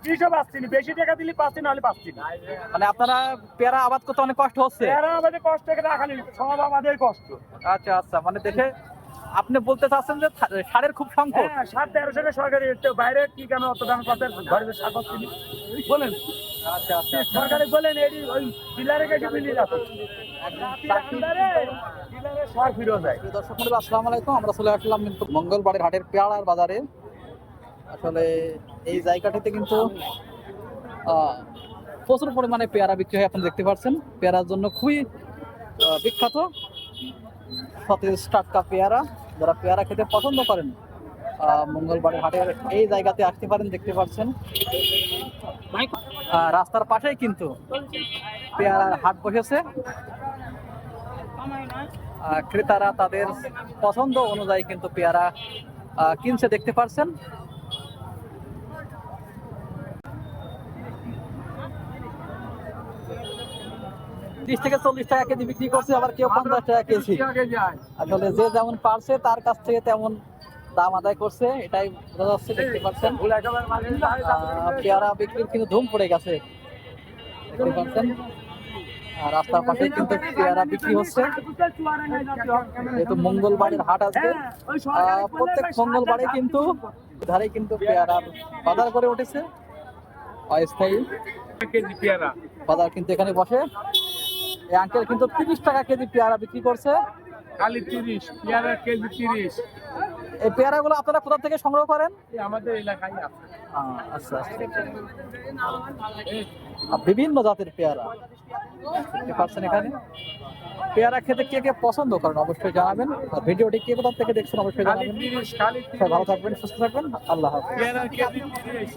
কৃষক পাচ্ছি না, বেশি টাকা দিলে পাচ্ছি না, হলে পাচ্ছি না। মানে আপনারা পেয়ারা আবাদ করতে অনেক কষ্ট হচ্ছে। এরা আমাদের কষ্ট করে রাখা নেই, সব আমাদের কষ্ট। আচ্ছা আচ্ছা, মানে দেখে আপনি বলতে চাচ্ছেন যে সারের খুব সংকট। হ্যাঁ, 7-13 টাকা সরকারি, বাইরে কি কেন অত দাম পাচ্ছে, ঘরে সার পাচ্ছি না বলেন। আচ্ছা আচ্ছা, সরকারি বলেন এটি ওই ডিলারে কেটে মিলিয়ে যাচ্ছে, ডিলারে সার ফিরে যায়। দর্শক মন্ডলী আসসালামু আলাইকুম, আমরা চলে আসলাম কিন্তু মঙ্গলবাড়ির হাটের পেয়ারার বাজারে। আসলে এই জায়গাটিতে কিন্তু প্রচুর পরিমাণে পেয়ারা বিক্রি হয়, আপনারা দেখতে পাচ্ছেন। পেয়ারার জন্য খুবই বিখ্যাত, সতেজ টাটকা পেয়ারা। যারা পেয়ারা খেতে পছন্দ করেন মঙ্গলবাড়ির হাটের এই জায়গাতে আসতে পারেন। দেখতে পাচ্ছেন রাস্তার পাশেই কিন্তু পেয়ারার হাট বসেছে। ক্রেতারা তাদের পছন্দ অনুযায়ী কিন্তু পেয়ারা কিনছে, দেখতে পাচ্ছেন। ত্রিশ থেকে 40 টাকা কেজি বিক্রি করছে, আবার কেউ 50 টাকা কেজি। আসলে যে যেমন পারছে তার কাছ থেকে তেমন দাম আদায় করছে, এটাই বোঝা যাচ্ছে। দেখতে পাচ্ছেন পেয়ারা বিক্রির কিন্তু ধুম পড়ে গেছে, দেখতে পাচ্ছেন। রাস্তার পাশে কিন্তু পেয়ারা বিক্রি হচ্ছে, যেহেতু মঙ্গলবাড়ির হাট আসবে। প্রত্যেক মঙ্গলবারে কিন্তু ধারে কিন্তু পেয়ারার বাজার করে উঠেছে, অস্থায়ী বাজার কিন্তু এখানে বসে। এই আঙ্কেল কিন্তু 30 টাকা কেজি পেয়ারা বিক্রি করছে। খালি 30 পেয়ারা কেজি 30। এই পেয়ারাগুলো আপনারা কোথা থেকে সংগ্রহ করেন? আমাদের এলাকায় আছে। আচ্ছা, বিভিন্ন জাতের পেয়ারা দেখতে পাচ্ছেন এখানে। পেয়ারা খেতে কে কে পছন্দ করেন অবশ্যই জানাবেন। আর ভিডিওটি কে কোথা থেকে দেখছেন অবশ্যই জানাবেন। ভালো থাকবেন, সুস্থ থাকবেন, আল্লাহ হাফেজ।